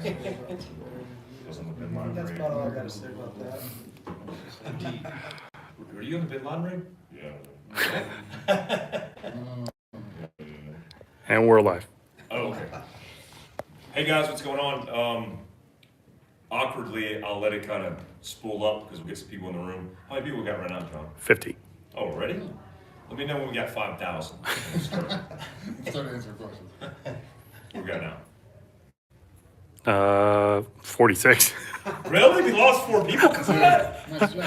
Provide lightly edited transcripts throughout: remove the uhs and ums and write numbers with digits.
That's about all I got to say about that. Indeed. Were you in the bin Laden raid? Yeah. And we're live. Oh, okay. Hey guys, what's going on? Awkwardly, I'll let it kind of spool up because we'll get some people in the room. How many people we got right now, John? 50. Oh, already? Let me know when we got 5,000. Start to answer questions. What we got now? 46. Really? We lost 4 people because of that? Nice job.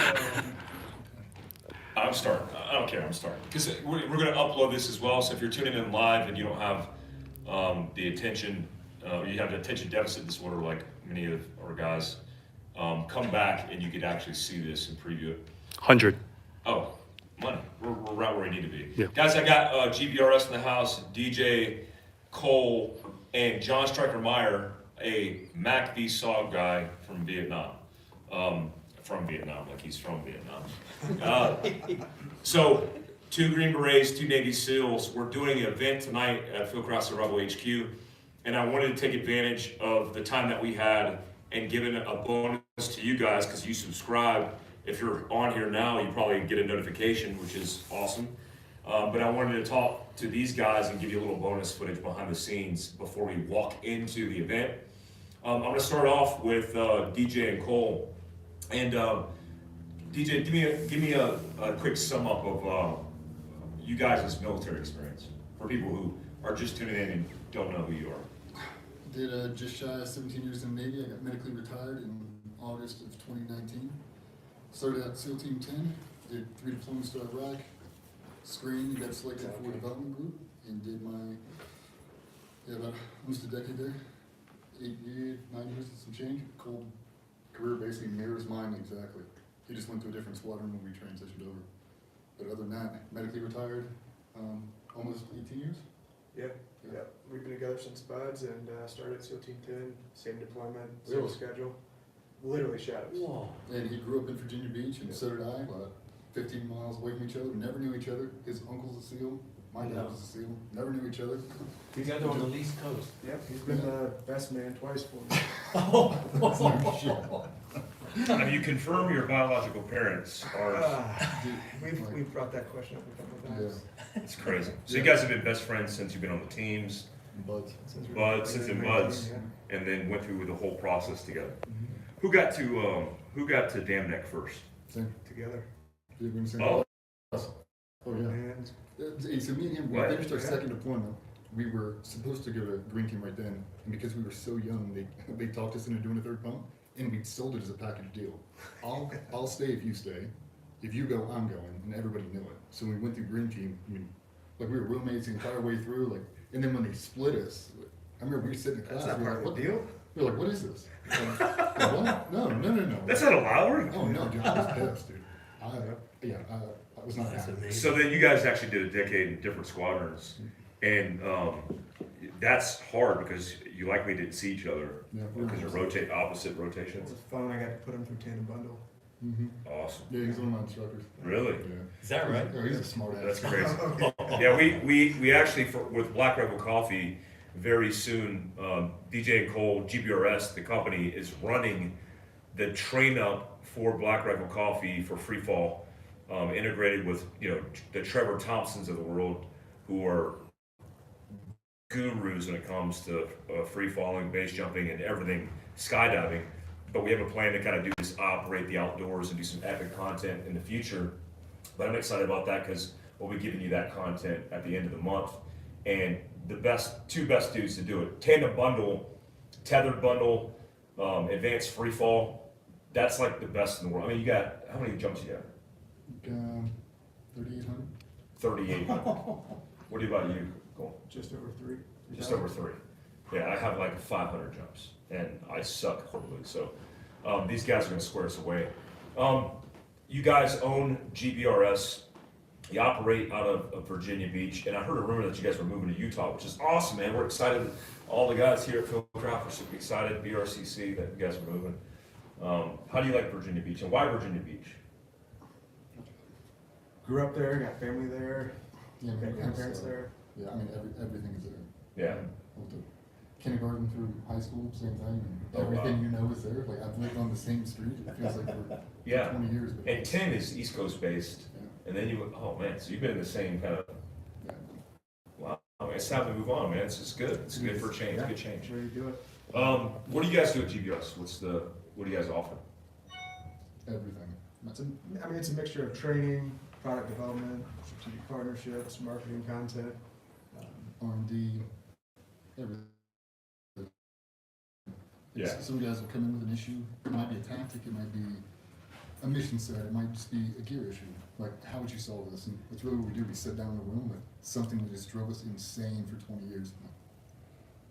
I'm starting. I don't care. I'm starting. Because we're going to upload this as well. So if you're tuning in live and you don't have the attention, you have the attention deficit disorder like many of our guys, come back and you could actually see this and preview it. 100. Oh, money. We're right where we need to be. Yeah. Guys, I got GBRS in the house, DJ Cole, and John Stryker Meyer, a MACV-SOG guy from Vietnam. Like he's from Vietnam. So, 2 Green Berets, 2 Navy SEALs. We're doing an event tonight at Fieldcraft Survival HQ, and I wanted to take advantage of the time that we had and give it a bonus to you guys because you subscribe. If you're on here now, you probably get a notification, which is awesome. But I wanted to talk to these guys and give you a little bonus footage behind the scenes before we walk into the event. I'm going to start off with DJ and Cole. And DJ, give me a quick sum up of you guys' military experience for people who are just tuning in and don't know who you are. Did just shy of 17 years in the Navy. I got medically retired in August of 2019. Started at SEAL Team 10, did 3 deployments to Iraq, screened, got selected for development group, and did my, about almost a decade there. 9 years and some change. Cold career basically mirrors mine exactly. He just went to a different squadron when we transitioned over. But other than that, medically retired, almost 18 years. Yep. We've been together since buds and started SEAL Team 10, same deployment, same Really? schedule. Literally shadows. Whoa. And he grew up in Virginia Beach, and so did I, about 15 miles away from each other. Never knew each other. His uncle's a SEAL. My dad was a SEAL. Never knew each other. Together on the East Coast. Yep, he's been the best man twice for me. Have you confirmed your biological parents are? We've brought that question up a couple of times. It's crazy. So you guys have been best friends since you've been on the teams, Buds. Since in buds, and then went through the whole process together. Who got to Dam Neck first? Same. Together. Yeah, we're in the same Oh. class. Oh, yeah. And Hey, so me and him, we What? finished our second deployment. We were supposed to go to Green Team right then, and because we were so young, they talked us into doing a 3rd pump, and we sold it as a package deal. I'll stay if you stay. If you go, I'm going, and everybody knew it. So when we went through Green Team, I mean, like we were roommates the entire way through, like, and then when they split us, I remember we were sitting in class, that's not we were part like, of what the deal. We were like, what is this? What? No. That's not allowed. Oh no, dude, I was pissed, dude. I was not happy. So then you guys actually did a decade in different squadrons, and that's hard because you likely didn't see each other Yeah. because you rotate opposite It rotations. was fun. I got to put him through tandem bundle. Mm-hmm. Awesome. Yeah, he's one of my instructors. Really? Yeah. Is that right? Oh, he's a smart ass. That's crazy. Yeah, we actually, with Black Rebel Coffee, very soon, DJ and Cole, GBRS, the company, is running the train up for Black Rebel Coffee for free fall, integrated with, the Trevor Thompsons of the world, who are gurus when it comes to free falling, base jumping, and everything, skydiving. But we have a plan to kind of do this, operate the outdoors and do some epic content in the future. But I'm excited about that because we'll be giving you that content at the end of the month. And the two best dudes to do it: tandem bundle, tethered bundle, advanced free fall. That's like the best in the world. I mean, you got, how many jumps you got? 3,800. 3,800. What about you, Cole? Just over 3. Just over 3. Yeah, I have like 500 jumps, and I suck horribly. So these guys are gonna square us away. You guys own GBRS. You operate out of Virginia Beach, and I heard a rumor that you guys were moving to Utah, which is awesome, man. We're excited. All the guys here at Fieldcraft are super excited. BRCC that you guys are moving. How do you like Virginia Beach, and why Virginia Beach? Grew up there, got family there, Yeah, got grandparents there. Yeah, I mean everything is there. Yeah. kindergarten through high school, same thing, and Oh, everything wow. you know is there. Like, I've lived on the same street, it feels like for Yeah. 20 years. But And 10 is East Coast based, Yeah. and then you, oh man, so you've been in the same kind of, Yeah. wow. I mean, it's time to move on, man. It's just good. It's good for a change. Good change. Ready to do it. What do you guys do at GBRS? What do you guys offer? Everything. I mean, it's a mixture of training, product development, strategic partnerships, marketing content. R&D, everything. Yeah. Some guys will come in with an issue. It might be a tactic, it might be a mission set, it might just be a gear issue. Like, how would you solve this? And that's really what we do. We sit down in a room with something that just drove us insane for 20 years.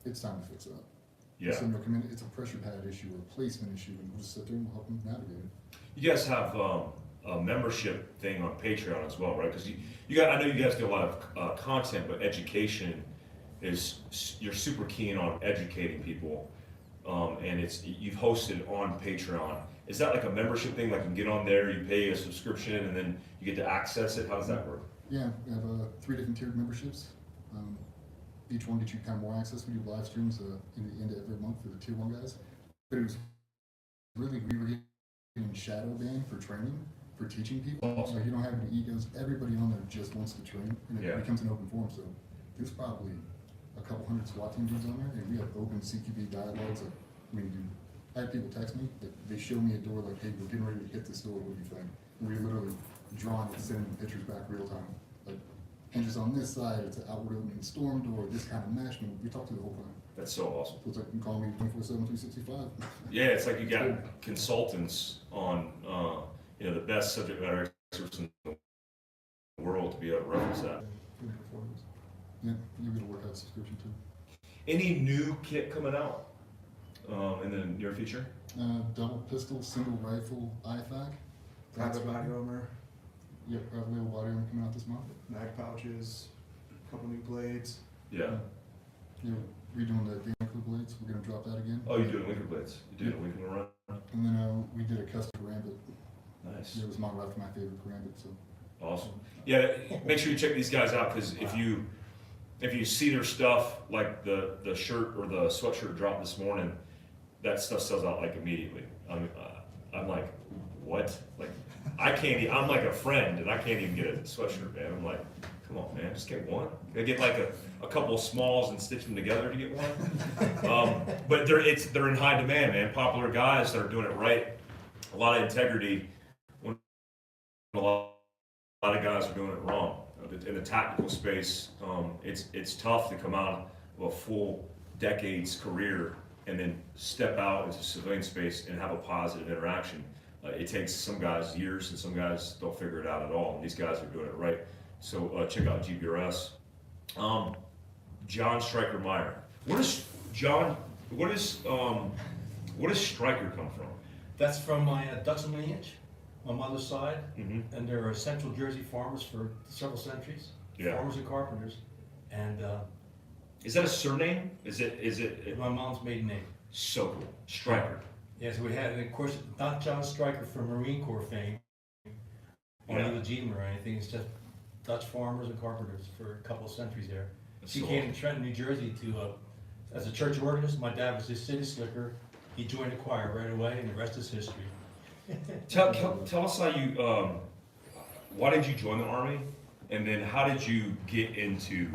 It's time to fix it up. Yeah. Someone will come in, it's a pressure pad issue or a placement issue, and we'll just sit there and we'll help them navigate it. You guys have a membership thing on Patreon as well, right? Because you got, I know you guys do a lot of content, but education is, you're super keen on educating people, and you've hosted on Patreon. Is that like a membership thing? Like you can get on there, you pay a subscription, and then you get to access it? How does that work? Yeah, we have 3 different tiered memberships. Each one gets you kind of more access. We do live streams in the end of every month for the tier 1 guys. But it was really, we were getting shadow banned for training, for teaching people. Awesome. So you don't have any egos. Everybody on there just wants to train, and it Yeah. becomes an open forum. So there's probably a couple hundred SWAT team dudes on there, and we have open CQB dialogues. Like, I mean, dude, I have people text me, they show me a door like, hey, we're getting ready to hit this door, what do you think? And we literally drawing and sending pictures back real time. Like, hinges on this side, it's an outward opening storm door, this kind of mesh, and we talk to the whole time. That's so awesome. So it's like, you can call me 24/7, 365. Yeah, it's like you got consultants on, the best subject matter experts in the world to be able to reference that. Yeah, you get a workout subscription too. Any new kit coming out in the near future? Double pistol, single rifle, IFAC. Private body armor, Yep, private label body armor coming out this month. mag pouches, a couple new blades. Yeah. You're redoing the Danco blades, we're gonna drop that again. Oh, you're doing Winker Blades. You're doing Winker run. And then we did a custom karambit. Nice. It was modeled after my favorite karambit, so. Awesome. Yeah, make sure you check these guys out, because if you see their stuff, like the shirt or the sweatshirt dropped this morning, that stuff sells out like immediately. I'm like, what? Like, I'm like a friend, and I can't even get a sweatshirt, man. I'm like, come on, man, just get one. I get like a couple of smalls and stitch them together to get one. But they're in high demand, man. Popular guys that are doing it right, a lot of integrity. When a lot of guys are doing it wrong. In the tactical space, it's tough to come out of a full decade's career and then step out into civilian space and have a positive interaction. It takes some guys years, and some guys don't figure it out at all. And these guys are doing it right. So check out GBRS. John Stryker Meyer. What does Stryker come from? That's from my Dutch lineage, my mother's side, Mm-hmm. and there are Central Jersey farmers for several centuries. Yeah. Farmers and carpenters, and Is that a surname? Is it my mom's maiden name. so cool? Stryker. Yes, we had, and of course, not John Stryker from Marine Corps fame, or Yeah. Iwo Jima or anything. It's just Dutch farmers and carpenters for a couple of centuries there. That's She so came awesome. to Trenton, New Jersey as a church organist. My dad was a city slicker. He joined the choir right away, and the rest is history. Tell us how you, why did you join the Army? And then how did you get into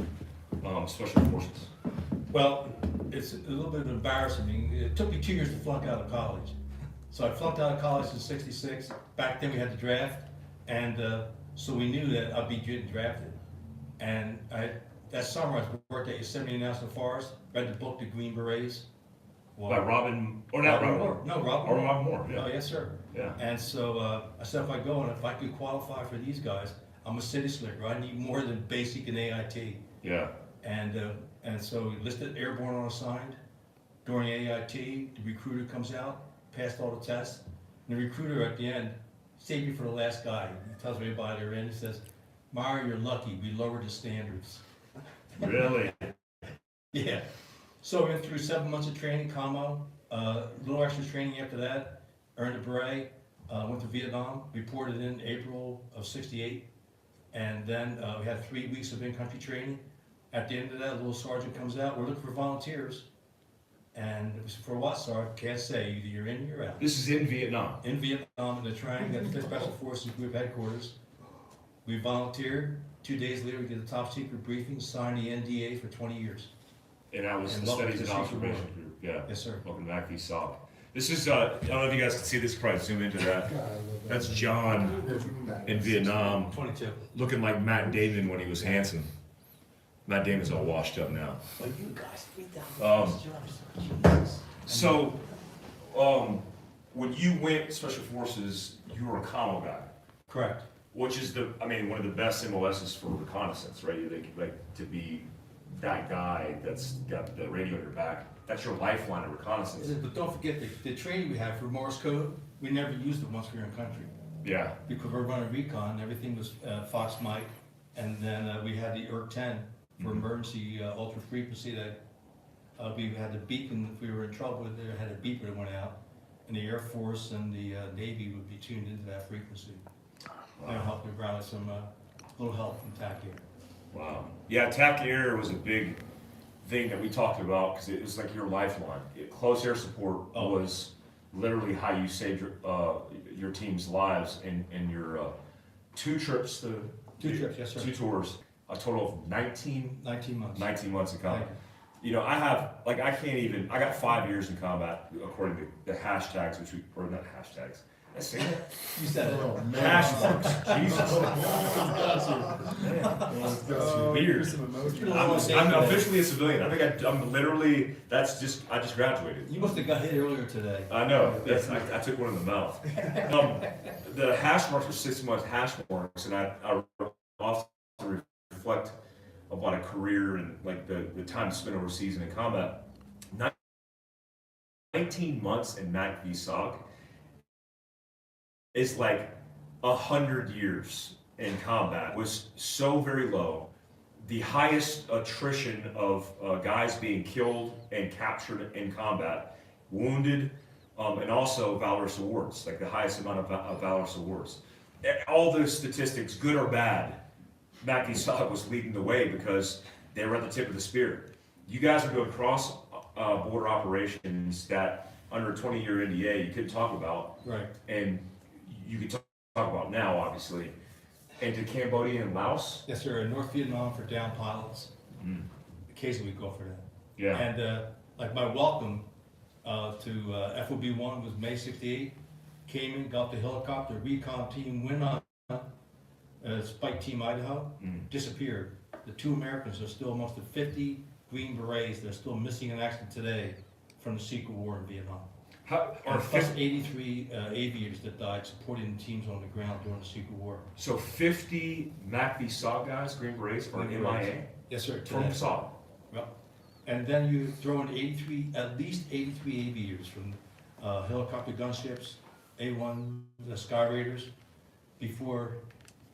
Special Forces? Well, it's a little bit embarrassing. It took me 2 years to flunk out of college. So I flunked out of college in '66. Back then we had the draft, and so we knew that I'd be getting drafted. And that summer I worked at Yosemite National Forest, read the book, The Green Berets. By Robin, or not Robin Moore? No, Robin Or Moore. Robin Moore, Oh, yeah. yes, sir. Yeah. And so I said, if I go and if I could qualify for these guys, I'm a city slicker. I need more than basic and AIT. Yeah. And so listed airborne unassigned. During AIT, the recruiter comes out, passed all the tests. And the recruiter at the end, saved me for the last guy. He tells me about it, and he says, Meyer, you're lucky. We lowered the standards. Really? Yeah. So I went through 7 months of training, commo, a little extra training after that, earned a beret, went to Vietnam, reported in April of '68, and then we had 3 weeks of in-country training. At the end of that, a little sergeant comes out, we're looking for volunteers. And for what, sir, can't say, either you're in or you're out. This is in Vietnam. In Vietnam, in the Triangle, at the Special Forces Group headquarters. We volunteered. 2 days later, we did a top secret briefing, signed the NDA for 20 years. And I was And the welcome Studies to and Secret Observation War. Group, yeah. Yes, sir. Welcome to MACV-SOG. This is, I don't know if you guys can see this, probably zoom into that. That's John in Vietnam, 22. looking like Matt Damon when he was handsome. Matt Damon's all washed up now. Well, you guys, 3,000 Um, jobs. Jesus. So, when you went Special Forces, you were a commo guy, Correct. which is one of the best MOSs for reconnaissance, right? Like to be that guy that's got the radio in your back. That's your lifeline of reconnaissance. But don't forget the training we have for Morse code, we never used it once we were in country. Yeah. Because we're running recon, everything was Fox Mike, and then we had the ERC-10 for emergency ultra frequency that we had the beacon, if we were in trouble, there had a beeper that went out, and the Air Force and the Navy would be tuned into that frequency. That'll help me ground some little help from TAC Air. Wow. Yeah, TAC Air was a big thing that we talked about because it was like your lifeline. Close air support was literally how you saved your team's lives in your 2 trips to 2 trips, yes, sir. 2 tours, a total of 19 months. 19 months of combat. Thank You know, I got 5 years in combat according to the hashtags, or not hashtags. I say that? You said it. Hash marks. Jesus. Weird. Some emoji. I'm officially a civilian. I think I'm literally, I just graduated. You must have got hit earlier today. I know, I took one in the mouth. The hash marks are 6 month hash marks, and I often reflect about a career and like the time spent overseas and in combat. 19 months in MACV-SOG is like 100 years in combat. Was so very low. The highest attrition of guys being killed and captured in combat, wounded, and also valorous awards, like the highest amount of valorous awards. All those statistics, good or bad, MACV-SOG was leading the way because they were at the tip of the spear. You guys are doing cross border operations that under a 20-year NDA you couldn't talk about, Right. and you can talk about now, obviously. Into Cambodia and Laos. Yes, sir. In North Vietnam for down pilots. Occasionally we go for that. Yeah. And like my welcome to FOB-1 was May 68. Came in, got the helicopter, recon team, went on Spike Team Idaho, disappeared. The 2 Americans are still amongst the 50 Green Berets. They're still missing in action today from the Secret War in Vietnam. Are Plus 83 aviators that died supporting teams on the ground during the Secret War. So 50 MACV-SOG guys, Green Berets, are Green MIA Berets. Yes, sir. from Today. SOG. Yep. And then you throw in at least 83 aviators from helicopter gunships, A1, the Sky Raiders. Before,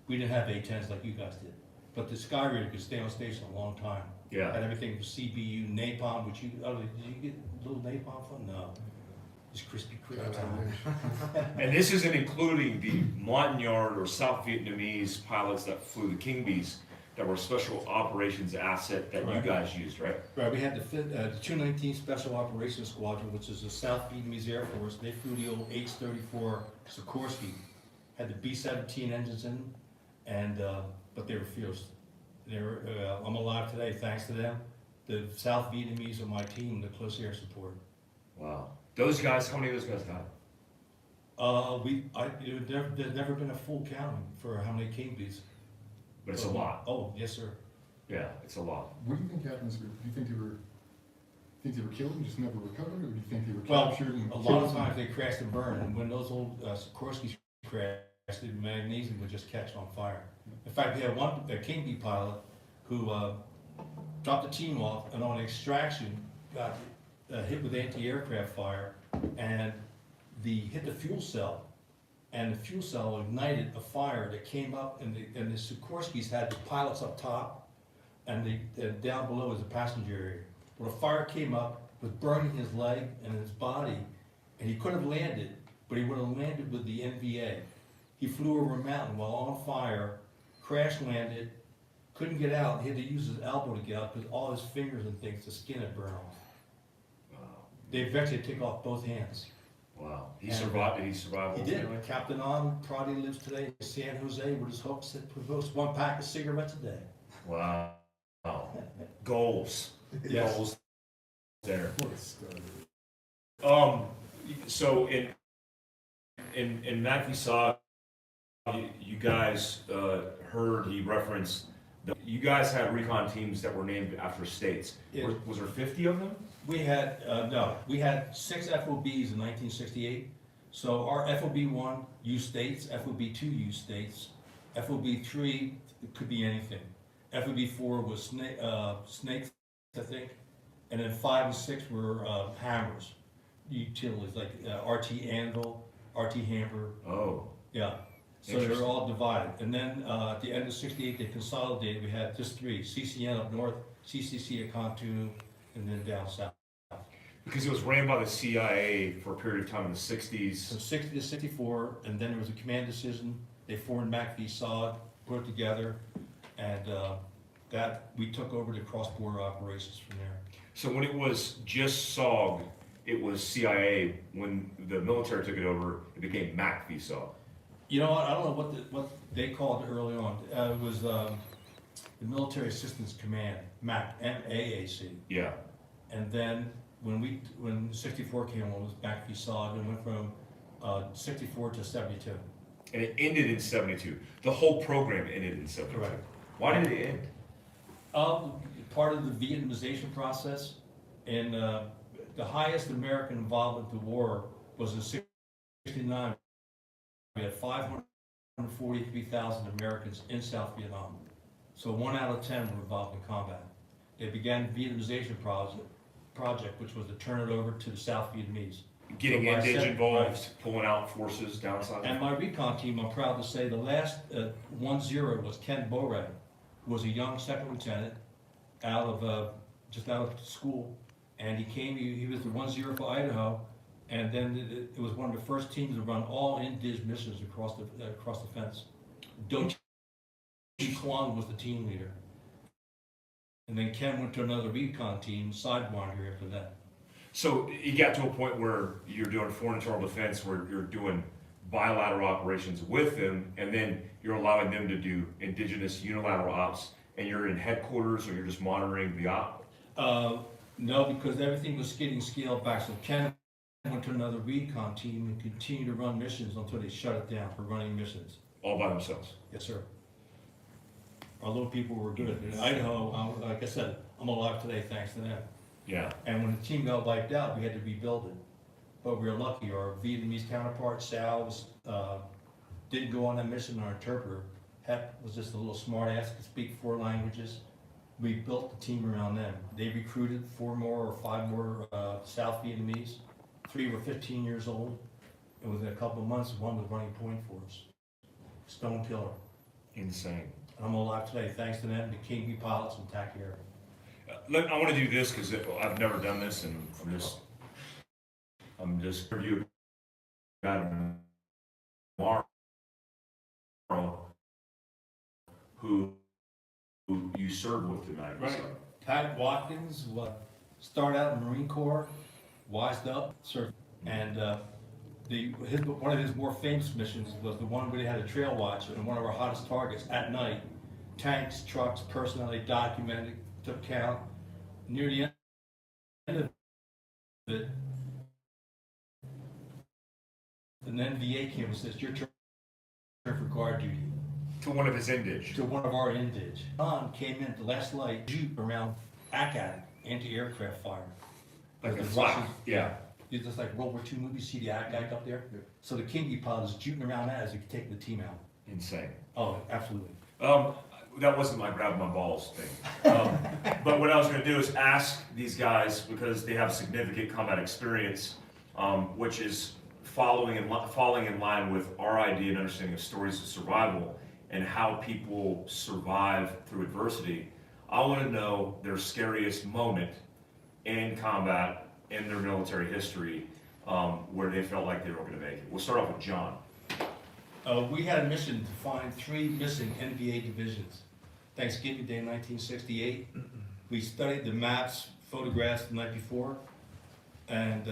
we didn't have A10s like you guys did. But the Sky Raider could stay on station a long time. Yeah. Had everything from CBU, napalm, which did you get a little napalm from? No. Just crispy crispy. And this isn't including the Montagnard or South Vietnamese pilots that flew the King Bees that were special operations asset that Right. you guys used, right? Right, we had the 219 Special Operations Squadron, which is the South Vietnamese Air Force. They flew the old H-34 Sikorsky. Had the B-17 engines in them, and but they were fierce. They were, I'm alive today thanks to them. The South Vietnamese are my team, the close air support. Wow. Those guys, how many of those guys died? There's never been a full counting for how many King Bees. But it's a lot. Oh, yes, sir. Yeah, it's a lot. What do you think happened? Do you think they were killed and just never recovered, or do you think they were Well, captured and a lot killed of times they crashed and burned, and when those old Sikorsky's crashed, the magnesium would just catch on fire. In fact, we had a King Bee pilot who dropped the team off, and on extraction got hit with anti-aircraft fire, and hit the fuel cell, and the fuel cell ignited a fire that came up, and the Sikorsky's had the pilots up top, and down below was the passenger area. Well, the fire came up, was burning his leg and his body, and he could have landed, but he would have landed with the NVA. He flew over a mountain while on fire, crash landed, couldn't get out. He had to use his elbow to get out because all his fingers and things, the skin had burned off. They eventually take off both hands. Wow. He And, survived. Did he survive? He did. Captain On probably lives today in San Jose with his hopes that produce 1 pack of cigarettes a day. Wow. Wow. Goals. Yes. Goals there. What a story. So in MACV-SOG, you guys heard he referenced you guys had recon teams that were named after states. Yeah. Was there 50 of them? We had, no, we had 6 FOBs in 1968. So our FOB1 used states, FOB2 used states, FOB3 it could be anything. FOB4 was snakes, I think, and then 5 and 6 were hammers, utilities like RT anvil, RT hammer, Oh, yeah. So they were all divided. And then at the end of '68, they consolidated. We had just 3: CCN up north, CCC at Contunu, and then down south. because it was ran by the CIA for a period of time in the 60s. So 60 to 64, and then there was a command decision. They formed MACV-SOG, put it together, and that we took over the cross-border operations from there. So when it was just SOG, it was CIA. When the military took it over, it became MACV-SOG. You know what? I don't know what they called it early on. It was the Military Assistance Command, MAC, MAAC. Yeah. And then when 64 came on, it was MACV-SOG, and went from 64 to 72. And it ended in 72. The whole program ended in 72. Correct. Why did it end? Part of the Vietnamization process, and the highest American involvement in the war was in '69. We had 543,000 Americans in South Vietnam. So 1 out of 10 were involved in combat. They began the Vietnamization project, which was to turn it over to the South Vietnamese. Getting So by Indige seven- involved, pulling out forces down south. And my recon team, I'm proud to say, the last 1-0 was Ken Borek, who was a young second lieutenant just out of school. And he was the 1-0 for Idaho. And then it was one of the first teams to run all Indige missions across the fence. Do Chi Kwang was the team leader. And then Ken went to another recon team, sidewinder after that. So you got to a point where you're doing foreign internal defense, where you're doing bilateral operations with them, and then you're allowing them to do indigenous unilateral ops, and you're in headquarters, or you're just monitoring the op? No, because everything was getting scaled back. So Ken went to another recon team and continued to run missions until they shut it down for running missions. All by themselves? Yes, sir. Our little people were good. In Idaho, like I said, I'm alive today thanks to them. Yeah. And when the team got wiped out, we had to rebuild it. But we were lucky. Our Vietnamese counterpart, Sal, didn't go on that mission. Our interpreter, Hep, was just a little smart ass, could speak 4 languages. We built the team around them. They recruited 4 more or 5 more South Vietnamese. 3 were 15 years old. And within a couple of months, 1 was running point for us. Stone Killer. Insane. I'm alive today thanks to them, the King B pilots and TAC Air. I want to do this because I've never done this, and I'm just review about tomorrow who you served with tonight. Right. Pat Watkins started out in the Marine Corps, wised up, served, and one of his more famous missions was the one where they had a trail watch, and one of our hottest targets at night. Tanks, trucks, personnel, they documented, took count. Near the end of it, an NVA came and says, "Your turn for guard duty." To one of his Indige. To one of our Indige. John came in, the last light, Jeep around ACAT, anti-aircraft fire. Like The a flak, Russians- yeah. It's just like World War II movies, see the ACAT up there? So the King pilot is shooting around that as he take the team out. Insane. Oh, absolutely. That wasn't my grab my balls thing. But what I was going to do is ask these guys, because they have significant combat experience, which is falling in line with our idea and understanding of stories of survival and how people survive through adversity. I want to know their scariest moment in combat in their military history, where they felt like they were going to make it. We'll start off with John. We had a mission to find 3 missing NVA divisions. Thanksgiving Day 1968. We studied the maps, photographs the night before, And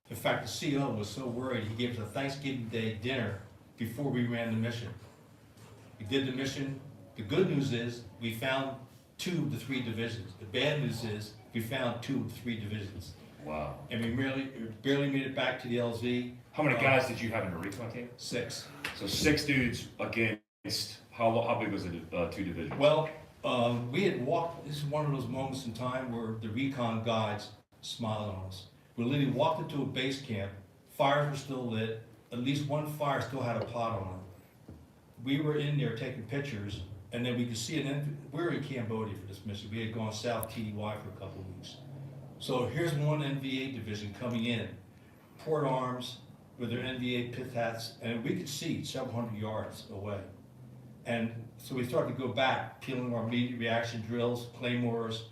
in fact, the CO was so worried, he gave us a Thanksgiving Day dinner before we ran the mission. We did the mission. The good news is we found 2 of the 3 divisions. The bad news is we found 2 of the 3 divisions. Wow. And we barely made it back to the LZ. How many guys did you have in the recon team? 6. So 6 dudes against, how big was the 2 divisions? Well, we had walked, this is one of those moments in time where the recon guides smiled on us. We literally walked into a base camp, fires were still lit, at least one fire still had a pot on it. We were in there taking pictures, and then we could see we were in Cambodia for this mission. We had gone south TDY for a couple of weeks. So here's one NVA division coming in, port arms with their NVA pit hats, and we could see several hundred yards away. And so we started to go back, peeling our immediate reaction drills, claymores,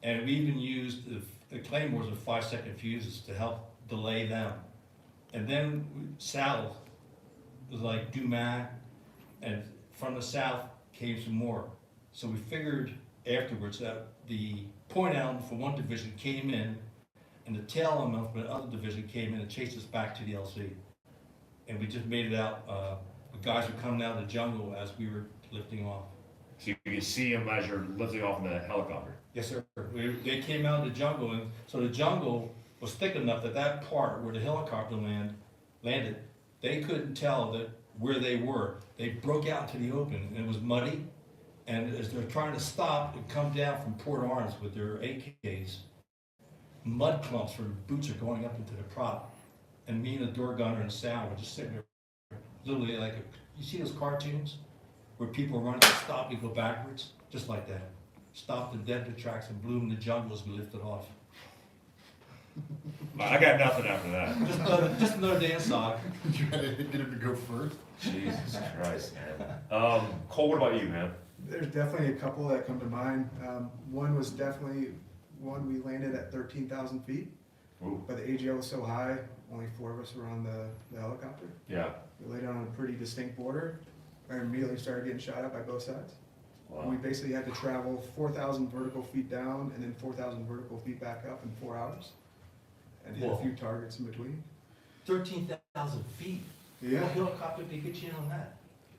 and we even used the claymores with 5-second fuses to help delay them. And then south was like Dumas, and from the south came some more. So we figured afterwards that the point element from one division came in, and the tail element from the other division came in and chased us back to the LC. And we just made it out. The guys were coming out of the jungle as we were lifting off. So you could see them as you're lifting off in the helicopter. Yes, sir. They came out of the jungle, and so the jungle was thick enough that that part where the helicopter landed, they couldn't tell that where they were. They broke out into the open, and it was muddy. And as they're trying to stop and come down from Port Arms with their AKs, mud clumps from boots are going up into the prop. And me and the door gunner and Sal were just sitting there, literally like, you see those cartoons where people run and stop and go backwards? Just like that. Stopped in dead tracks and blew in the jungle as we lifted off. I got nothing after that. Just another dance song. You had to get him to go first. Jesus Christ, man. Cole, what about you, man? There's definitely a couple that come to mind. One was definitely one we landed at 13,000 feet, Ooh. but the AGL was so high, only 4 of us were on the helicopter. Yeah. We laid on a pretty distinct border, and immediately started getting shot at by both sides. Wow. We basically had to travel 4,000 vertical feet down and then 4,000 vertical feet back up in 4 hours, and hit Whoa. a few targets in between. 13,000 feet. Yeah, What helicopter did get you in on that?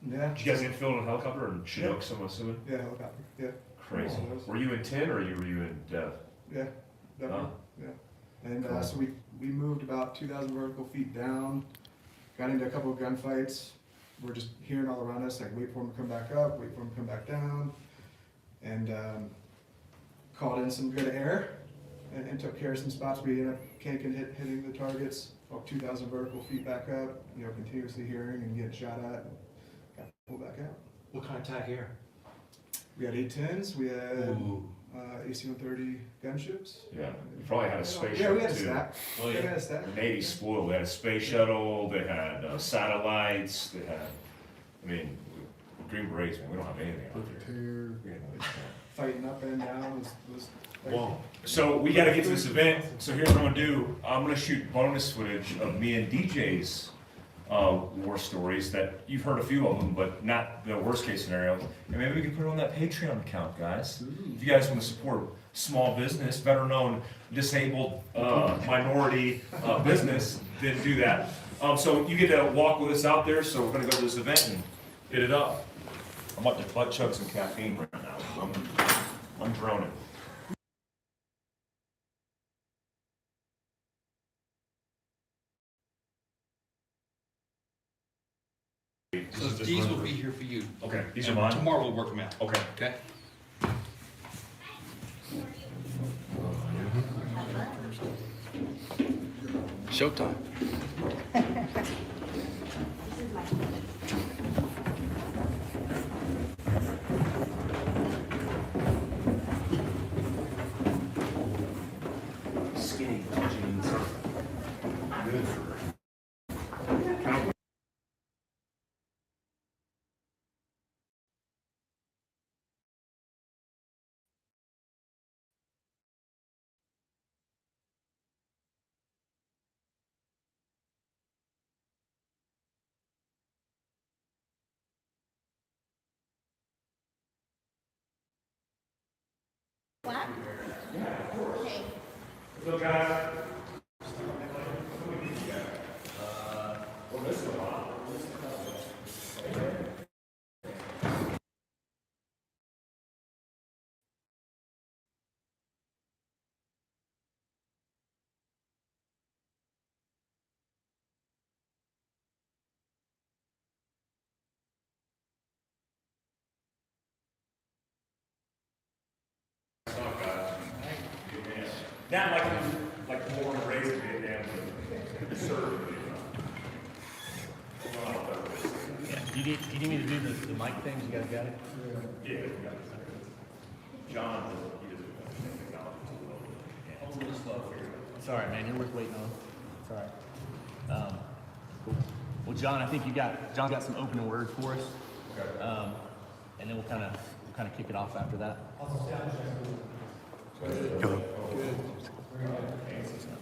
yeah. Did you guys get filled in a helicopter or Chinook, I'm assuming? Yeah, helicopter. Yeah, Crazy. Oh, those- Were you in 10 or were you in dev? yeah, definitely. Huh. Yeah, and Cool. so we moved about 2,000 vertical feet down. Got into a couple of gunfights. We're just hearing all around us, like wait for them to come back up, wait for them to come back down, and called in some good air and took care of some spots. We ended up hitting the targets, about 2,000 vertical feet back up. You know, continuously hearing and getting shot at. And got pulled back out. What kind of TAC air? We had A-10s. We had Ooh. AC-130 gunships. Yeah. You probably had a space Yeah, we shuttle had a too. stack. Oh, We yeah. had a stack. The Navy spoiled. They had a space shuttle. They had satellites. They had, I mean, Green Berets, man. We don't have anything out Perfect there. hair. We had no- Fighting up and down was Whoa. So we got to get to this event. So here's what I'm gonna do. I'm gonna shoot bonus footage of me and DJ's war stories that you've heard a few of them, but not the worst case scenarios. And maybe we can put it on that Patreon account, guys. If you guys want to support small business, better known disabled minority business, then do that. So you get to walk with us out there. So we're gonna go to this event and hit it up. I'm about to butt chug some caffeine right now. I'm droning. So these will be here for you. Okay, these are And mine? Tomorrow we'll work them out, Okay. okay? Showtime. Skinny jeans are good for. What? Okay. Look, guys. Not like born and raised in Vietnam, but served in Vietnam. Yeah. Do you need me to do the mic things? You guys got it? Yeah, we got it. John, he doesn't technology too well. It's all right, man. You're worth waiting on. It's all right. Cool. Well, John, I think John got some opening words for us. Okay. And then we'll kind of kick it off after that.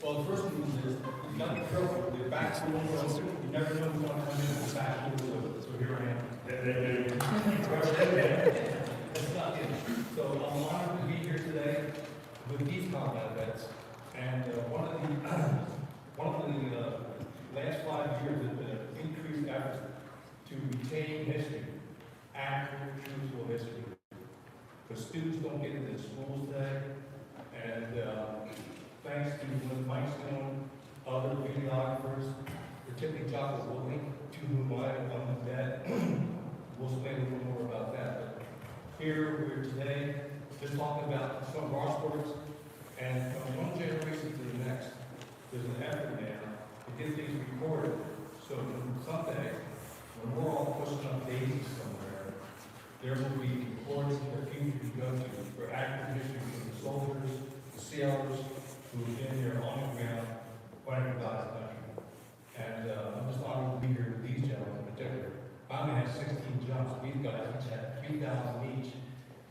Well, the first thing is, you got to be careful, the back door, you never know who's going to come in the back door, so here I am. That's not it. So I'm honored to be here today with these combat vets, and one of the last 5 years has been an increased effort to retain history, accurate, truthful history. Because students don't get into the schools today, and thanks to what Mike's doing, other videographers, particularly Jocko Woodley, to whom I'm a vet, we'll explain a little more about that. But here we're today just talking about some of our sports, and from one generation to the next, there's an effort now to get things recorded. So someday, when we're all pushing up daisies somewhere, there will be recordings in the future to go to for accurate history from the soldiers, the sailors who've been here on the ground fighting for God's country. And I'm just honored to be here with these gentlemen in particular. I'm going to have 16 jumps. These guys each have 3,000 each.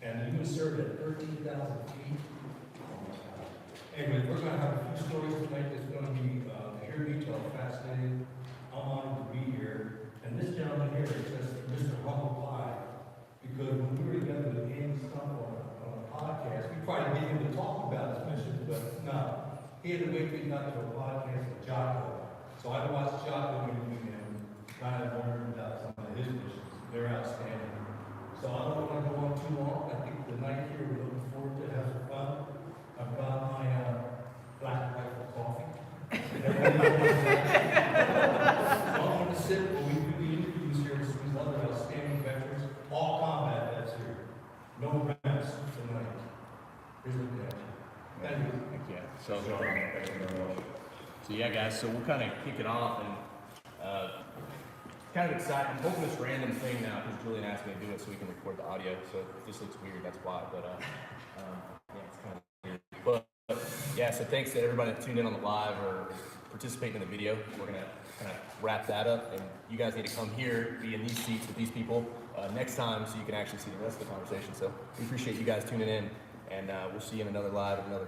And you served at 13,000 feet. Anyway, we're going to have a few stories tonight that's going to be, hear me tell, fascinating. I'm honored to be here. And this gentleman here is just Mr. Humble Pie. Because when we were together with Andy Stump on a podcast, we probably didn't even talk about his mission, but no. He had to wait till he got to a podcast with Jocko. So I watched Jocko interview him, kind of learned about some of his missions. They're outstanding. So I don't want to go on too long. I think the night here, we're looking forward to have some fun. I've got my black rifle coffee. I want to sit when we do the interviews here with these other outstanding veterans, all combat vets here. No rest tonight. Here's the catch. Thank you. Yeah. So yeah, guys. So we'll kind of kick it off, and kind of excited. I'm hoping this random thing now because Julian asked me to do it so we can record the audio. So if this looks weird, that's why. But yeah, it's kind of weird. But yeah, so thanks to everybody that tuned in on the live or participating in the video. We're gonna kind of wrap that up, and you guys need to come here, be in these seats with these people next time, so you can actually see the rest of the conversation. So we appreciate you guys tuning in, and we'll see you in another live, another.